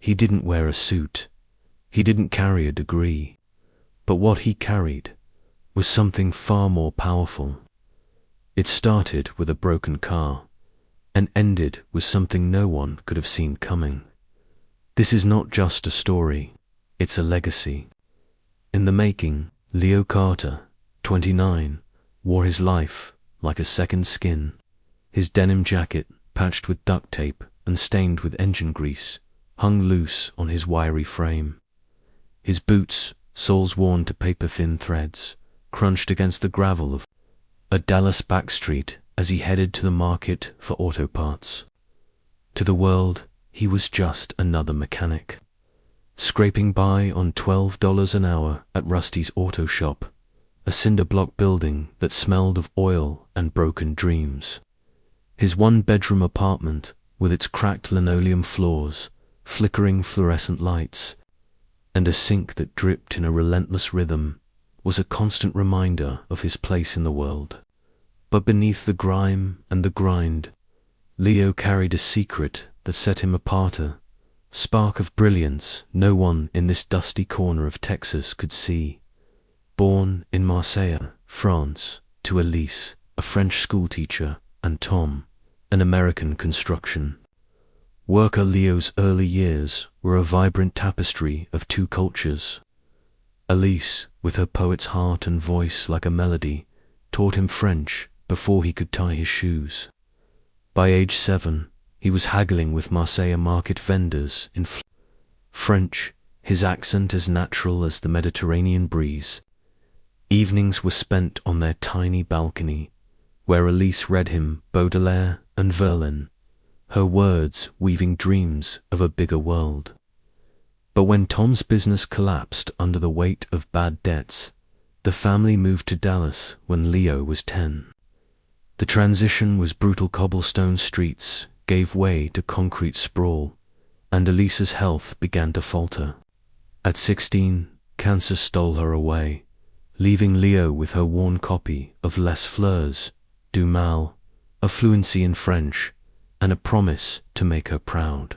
He didn't wear a suit. He didn't carry a degree. But what he carried was something far more powerful. It started with a broken car and ended with something no one could have seen coming. This is not just a story, it's a legacy. In the making, Leo Carter, 29, wore his life like a second skin. His denim jacket, patched with duct tape and stained with engine grease, hung loose on his wiry frame. His boots, soles worn to paper-thin threads, crunched against the gravel of a Dallas backstreet as he headed to the market for auto parts. To the world, he was just another mechanic, scraping by on $12 an hour at Rusty's auto shop, a cinder-block building that smelled of oil and broken dreams. His one-bedroom apartment, with its cracked linoleum floors, flickering fluorescent lights, and a sink that dripped in a relentless rhythm, was a constant reminder of his place in the world. But beneath the grime and the grind, Leo carried a secret that set him apart, a spark of brilliance no one in this dusty corner of Texas could see. Born in Marseille, France, to Elise, a French schoolteacher, and Tom, an American construction worker, Leo's early years were a vibrant tapestry of two cultures. Elise, with her poet's heart and voice like a melody, taught him French before he could tie his shoes. By age 7, he was haggling with Marseille market vendors in French, his accent as natural as the Mediterranean breeze. Evenings were spent on their tiny balcony, where Elise read him Baudelaire and Verlaine, her words weaving dreams of a bigger world. But when Tom's business collapsed under the weight of bad debts, the family moved to Dallas when Leo was 10. The transition was brutal. Cobblestone streets gave way to concrete sprawl, and Elisa's health began to falter. At 16, cancer stole her away, leaving Leo with her worn copy of Les Fleurs du Mal, a fluency in French, and a promise to make her proud.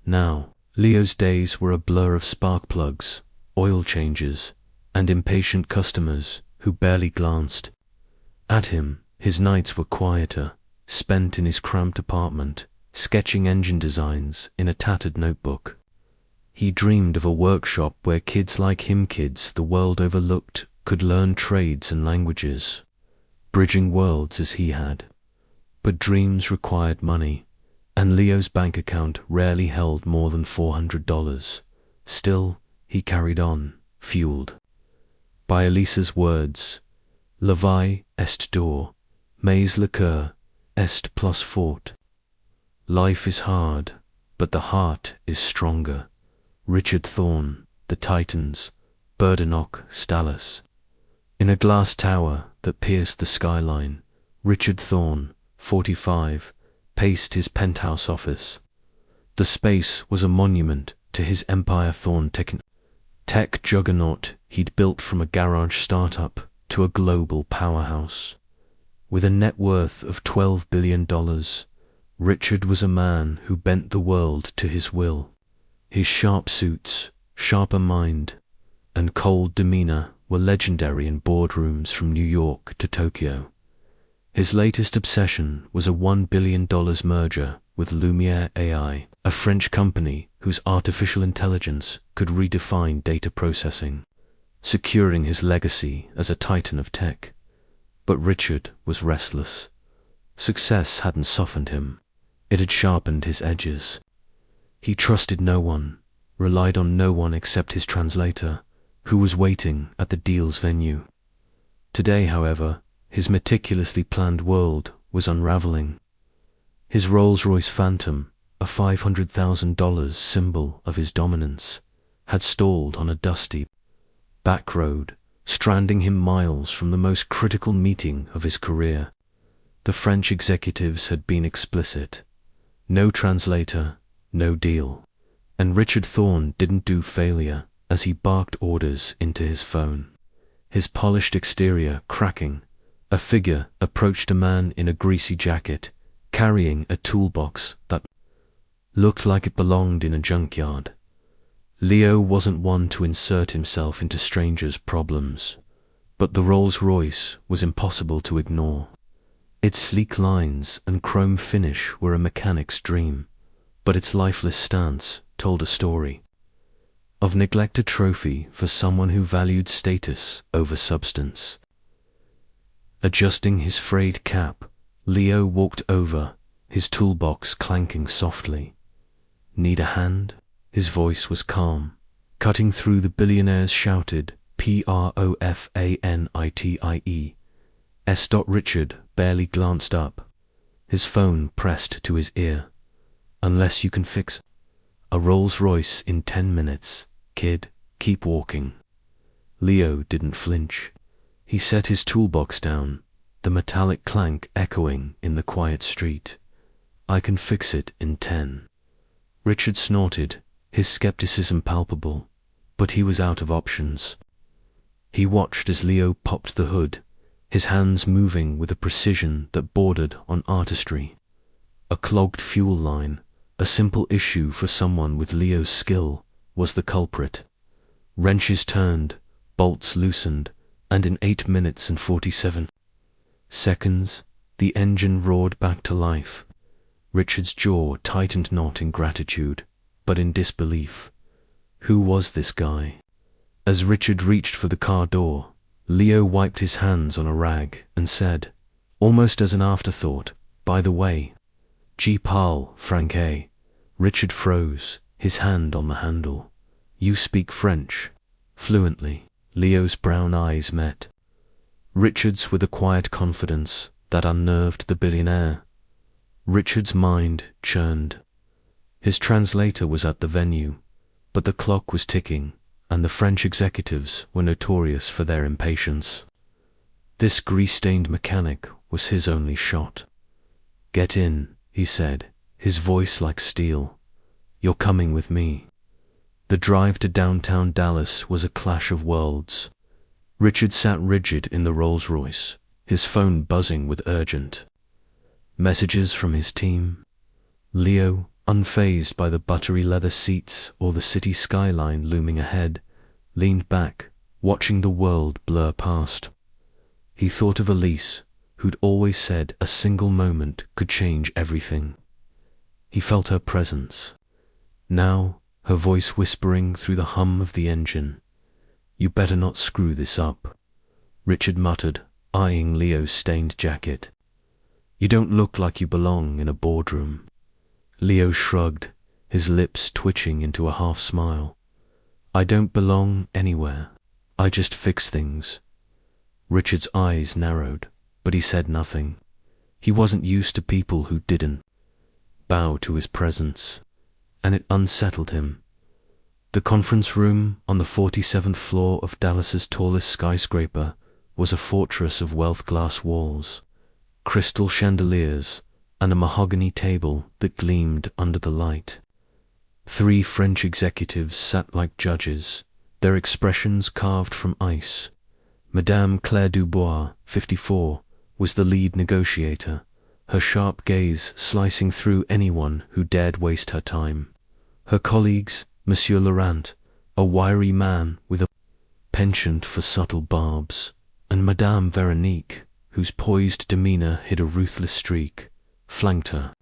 Now, Leo's days were a blur of spark plugs, oil changes, and impatient customers who barely glanced at him. His nights were quieter, spent in his cramped apartment, sketching engine designs in a tattered notebook. He dreamed of a workshop where kids like him, kids the world overlooked, could learn trades and languages, bridging worlds as he had. But dreams required money, and Leo's bank account rarely held more than $400. Still, he carried on, fueled by Elisa's words, La vie est dure, mais le cœur est plus fort. Life is hard, but the heart is stronger. Richard Thorne, The Titans, Burdenoch, Stallas. In a glass tower that pierced the skyline, Richard Thorne, 45, paced his penthouse office. The space was a monument to his empire. Thorne tech juggernaut he'd built from a garage startup to a global powerhouse. With a net worth of $12 billion, Richard was a man who bent the world to his will. His sharp suits, sharper mind, and cold demeanor were legendary in boardrooms from New York to Tokyo. His latest obsession was a $1 billion merger with Lumiere AI, a French company whose artificial intelligence could redefine data processing, securing his legacy as a titan of tech. But Richard was restless. Success hadn't softened him. It had sharpened his edges. He trusted no one, relied on no one except his translator, who was waiting at the deal's venue. Today, however, his meticulously planned world was unraveling. His Rolls-Royce Phantom, a $500,000 symbol of his dominance, had stalled on a dusty back road, stranding him miles from the most critical meeting of his career. The French executives had been explicit. No translator, no deal. And Richard Thorne didn't do failure as he barked orders into his phone. His polished exterior cracking, a figure approached a man in a greasy jacket, carrying a toolbox that looked like it belonged in a junkyard. Leo wasn't one to insert himself into strangers' problems, but the Rolls-Royce was impossible to ignore. Its sleek lines and chrome finish were a mechanic's dream, but its lifeless stance told a story of neglected trophy for someone who valued status over substance. Adjusting his frayed cap, Leo walked over, his toolbox clanking softly. "Need a hand?" His voice was calm, cutting through the Billionaire's shouted "Profanite." Richard barely glanced up, his phone pressed to his ear. "Unless you can fix a Rolls-Royce in 10 minutes, kid, keep walking." Leo didn't flinch. He set his toolbox down, the metallic clank echoing in the quiet street. "I can fix it in 10. Richard snorted, his skepticism palpable, but he was out of options. He watched as Leo popped the hood, his hands moving with a precision that bordered on artistry. A clogged fuel line, a simple issue for someone with Leo's skill, was the culprit. Wrenches turned, bolts loosened, and in 8 minutes and 47 seconds, the engine roared back to life. Richard's jaw tightened not in gratitude, but in disbelief. Who was this guy? As Richard reached for the car door, Leo wiped his hands on a rag and said, almost as an afterthought, "By the way, G. Parle, Franquet." Richard froze, his hand on the handle. "You speak French?" Fluently. Leo's brown eyes met Richard's with a quiet confidence that unnerved the billionaire. Richard's mind churned. His translator was at the venue, but the clock was ticking, and the French executives were notorious for their impatience. This grease-stained mechanic was his only shot. "Get in," he said, his voice like steel. "You're coming with me." The drive to downtown Dallas was a clash of worlds. Richard sat rigid in the Rolls-Royce, his phone buzzing with urgent messages from his team. Leo, unfazed by the buttery leather seats or the city skyline looming ahead, leaned back, watching the world blur past. He thought of Elise, who'd always said a single moment could change everything. He felt her presence. Now, her voice whispering through the hum of the engine. "You better not screw this up," Richard muttered, eyeing Leo's stained jacket. "You don't look like you belong in a boardroom." Leo shrugged, his lips twitching into a half smile. "I don't belong anywhere. I just fix things." Richard's eyes narrowed, but he said nothing. He wasn't used to people who didn't bow to his presence, and it unsettled him. The conference room on the 47th floor of Dallas's tallest skyscraper was a fortress of wealth glass walls, crystal chandeliers, and a mahogany table that gleamed under the light. 3 French executives sat like judges, their expressions carved from ice. Madame Claire Dubois, 54, was the lead negotiator, her sharp gaze slicing through anyone who dared waste her time. Her colleagues, Monsieur Laurent, a wiry man with a penchant for subtle barbs, and Madame Veronique, whose poised demeanor hid a ruthless streak, flanked her.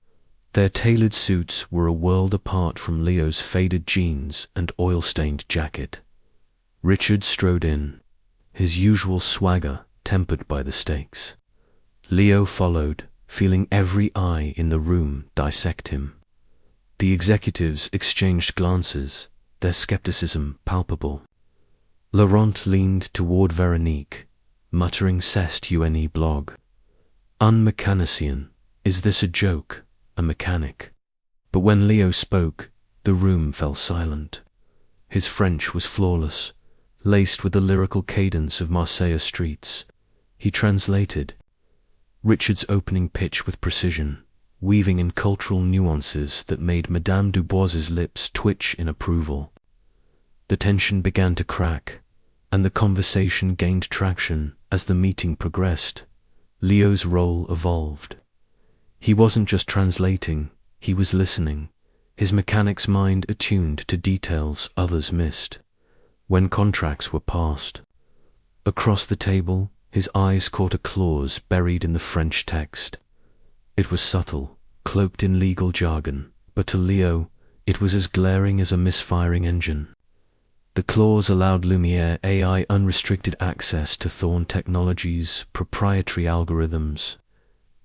Their tailored suits were a world apart from Leo's faded jeans and oil-stained jacket. Richard strode in, his usual swagger tempered by the stakes. Leo followed, feeling every eye in the room dissect him. The executives exchanged glances, their skepticism palpable. Laurent leaned toward Veronique, muttering "C'est une blog." "Un mécanicien. Is this a joke? A mechanic?" But when Leo spoke, the room fell silent. His French was flawless, laced with the lyrical cadence of Marseille streets. He translated Richard's opening pitch with precision, weaving in cultural nuances that made Madame Dubois's lips twitch in approval. The tension began to crack, and the conversation gained traction as the meeting progressed. Leo's role evolved. He wasn't just translating, he was listening, his mechanic's mind attuned to details others missed. When contracts were passed, across the table, his eyes caught a clause buried in the French text. It was subtle, cloaked in legal jargon, but to Leo, it was as glaring as a misfiring engine. The clause allowed Lumiere AI unrestricted access to Thorne Technologies' proprietary algorithms,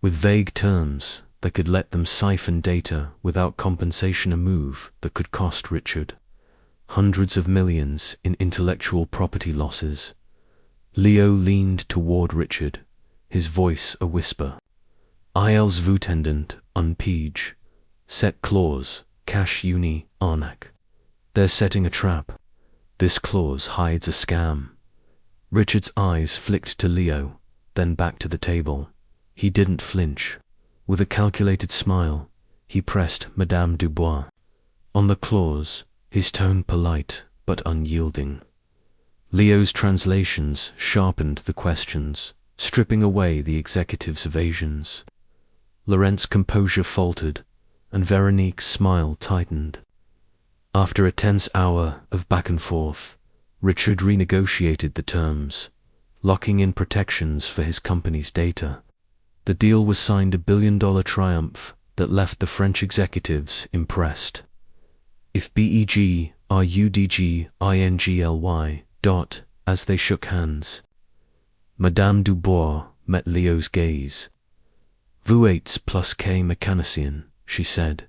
with vague terms that could let them siphon data without compensation, a move that could cost Richard hundreds of millions in intellectual property losses. Leo leaned toward Richard, his voice a whisper. "Ils voutendent un piège. Cette clause cache une arnaque." They're setting a trap. This clause hides a scam. Richard's eyes flicked to Leo, then back to the table. He didn't flinch. With a calculated smile, he pressed Madame Dubois on the clause, his tone polite but unyielding. Leo's translations sharpened the questions, stripping away the executive's evasions. Laurent's composure faltered, and Veronique's smile tightened. After a tense hour of back and forth, Richard renegotiated the terms, locking in protections for his company's data. The deal was signed, a billion-dollar triumph that left the French executives impressed. If BEGRUDGINGLY. As they shook hands, Madame Dubois met Leo's gaze. "Vous êtes plus qu'un mécanicien," she said.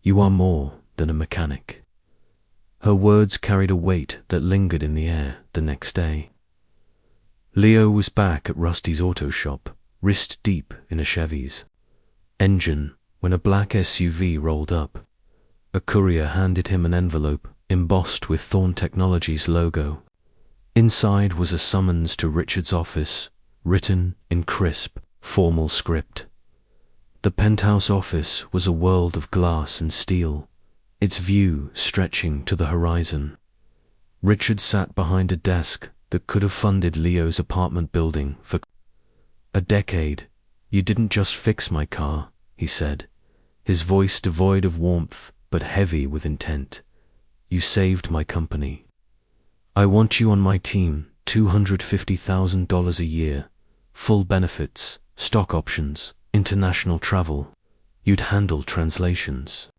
"You are more than a mechanic." Her words carried a weight that lingered in the air the next day. Leo was back at Rusty's auto shop, wrist deep in a Chevy's engine, when a black SUV rolled up. A courier handed him an envelope embossed with Thorne Technologies' logo. Inside was a summons to Richard's office, written in crisp, formal script. The penthouse office was a world of glass and steel, its view stretching to the horizon. Richard sat behind a desk that could have funded Leo's apartment building for a decade. "You didn't just fix my car," he said, his voice devoid of warmth but heavy with intent. "You saved my company. I want you on my team, $250,000 a year, full benefits, stock options, international travel. You'd handle translations,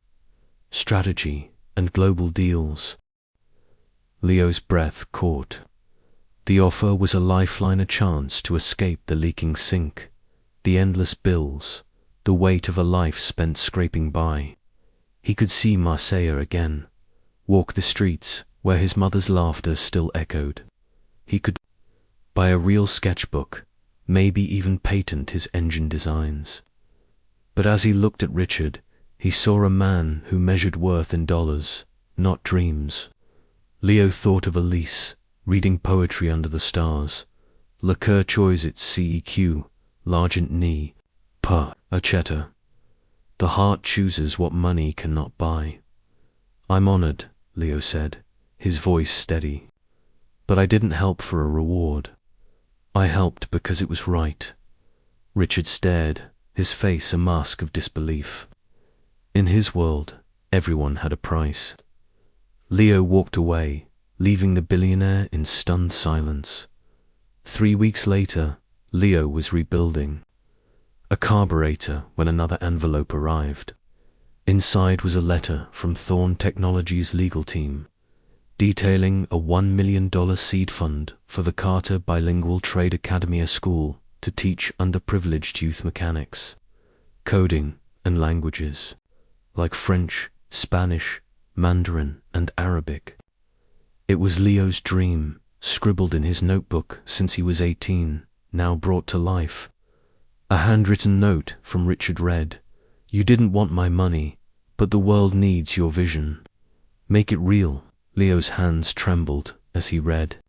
strategy, and global deals." Leo's breath caught. The offer was a lifeline, a chance to escape the leaking sink, the endless bills, the weight of a life spent scraping by. He could see Marseille again, walk the streets where his mother's laughter still echoed. He could buy a real sketchbook, maybe even patent his engine designs. But as he looked at Richard, he saw a man who measured worth in dollars, not dreams. Leo thought of Elise, reading poetry under the stars. Le cœur choisit CEQ, l'argent nie pas achète. The heart chooses what money cannot buy. "I'm honored," Leo said, his voice steady. "But I didn't help for a reward. I helped because it was right." Richard stared, his face a mask of disbelief. In his world, everyone had a price. Leo walked away, leaving the billionaire in stunned silence. 3 weeks later, Leo was rebuilding a carburetor when another envelope arrived. Inside was a letter from Thorne Technologies' legal team, detailing a $1 million seed fund for the Carter Bilingual Trade Academy, a school to teach underprivileged youth mechanics, coding, and languages like French, Spanish, Mandarin, and Arabic. It was Leo's dream, scribbled in his notebook since he was 18, now brought to life. A handwritten note from Richard read, "You didn't want my money, but the world needs your vision. Make it real." Leo's hands trembled as he read.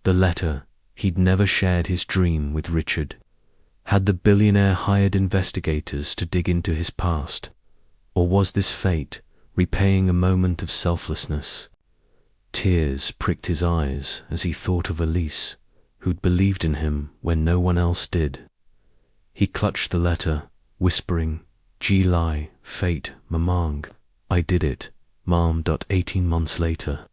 The letter, he'd never shared his dream with Richard. Had the billionaire hired investigators to dig into his past? Or was this fate repaying a moment of selflessness? Tears pricked his eyes as he thought of Elise, who'd believed in him when no one else did. He clutched the letter, whispering, "Gilai, fate, mamang, I did it, Mom. 18 months later.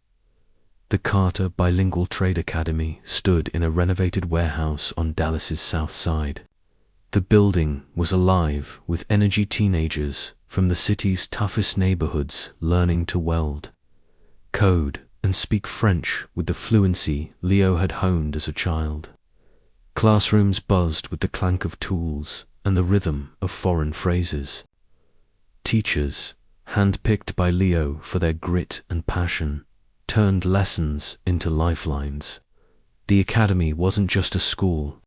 The Carter Bilingual Trade Academy stood in a renovated warehouse on Dallas's south side. The building was alive with energy teenagers from the city's toughest neighborhoods learning to weld, code, and speak French with the fluency Leo had honed as a child. Classrooms buzzed with the clank of tools and the rhythm of foreign phrases. Teachers, handpicked by Leo for their grit and passion, turned lessons into lifelines. The academy wasn't just a school.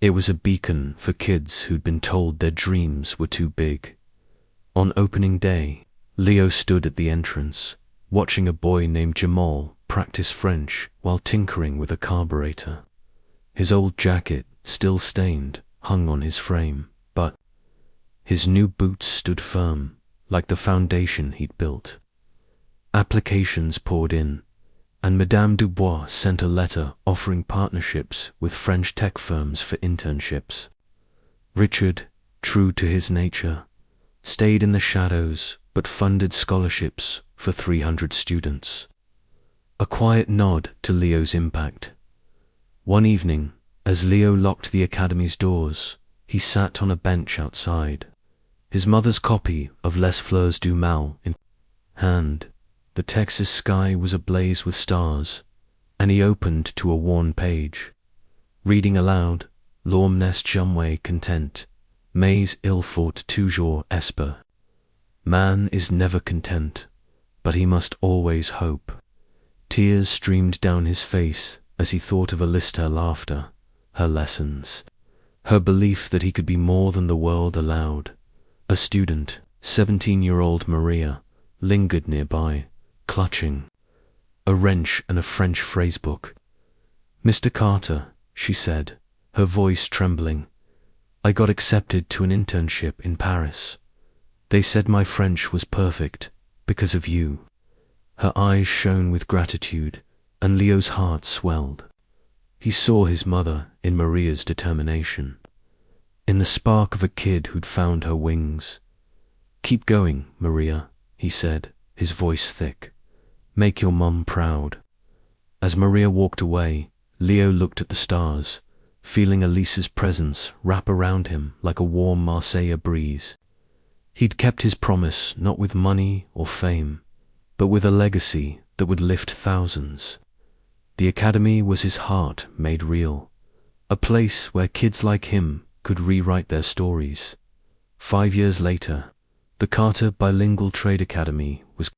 It was a beacon for kids who'd been told their dreams were too big. On opening day, Leo stood at the entrance, watching a boy named Jamal practice French while tinkering with a carburetor. His old jacket, still stained, hung on his frame, but his new boots stood firm, like the foundation he'd built. Applications poured in, and Madame Dubois sent a letter offering partnerships with French tech firms for internships. Richard, true to his nature, stayed in the shadows but funded scholarships for 300 students. A quiet nod to Leo's impact. One evening, as Leo locked the academy's doors, he sat on a bench outside, his mother's copy of Les Fleurs du Mal in hand. The Texas sky was ablaze with stars, and he opened to a worn page, reading aloud, L'homme n'est jamais content, mais il faut toujours espérer. Man is never content, but he must always hope. Tears streamed down his face as he thought of Alista laughter, her lessons, her belief that he could be more than the world allowed. A student, 17-year-old Maria, lingered nearby, clutching a wrench and a French phrasebook. "Mr. Carter," she said, her voice trembling, "I got accepted to an internship in Paris. They said my French was perfect because of you." Her eyes shone with gratitude, and Leo's heart swelled. He saw his mother in Maria's determination, in the spark of a kid who'd found her wings. "Keep going, Maria," he said, his voice thick. "Make your mum proud." As Maria walked away, Leo looked at the stars, feeling Elisa's presence wrap around him like a warm Marseille breeze. He'd kept his promise not with money or fame, but with a legacy that would lift thousands. The academy was his heart made real, a place where kids like him could rewrite their stories. 5 years later, the Carter Bilingual Trade Academy was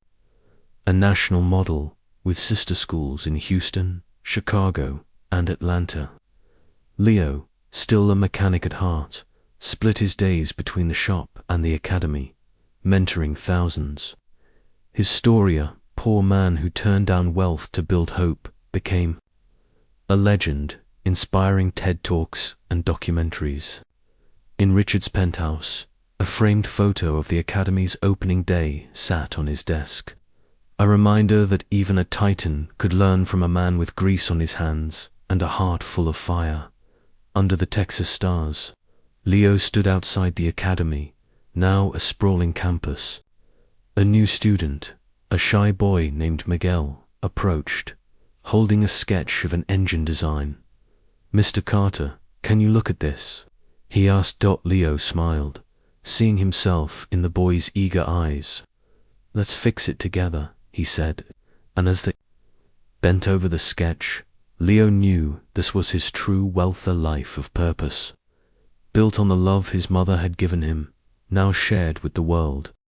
a national model with sister schools in Houston, Chicago, and Atlanta. Leo, still a mechanic at heart, split his days between the shop and the academy, mentoring thousands. His story, a poor man who turned down wealth to build hope, became a legend, inspiring TED Talks and documentaries. In Richard's penthouse, a framed photo of the academy's opening day sat on his desk, a reminder that even a titan could learn from a man with grease on his hands and a heart full of fire. Under the Texas stars, Leo stood outside the academy, now a sprawling campus. A new student, a shy boy named Miguel, approached, holding a sketch of an engine design. "Mr. Carter, can you look at this?" he asked. Leo smiled, seeing himself in the boy's eager eyes. "Let's fix it together," he said, and as they bent over the sketch, Leo knew this was his true wealth, a life of purpose, built on the love his mother had given him, now shared with the world.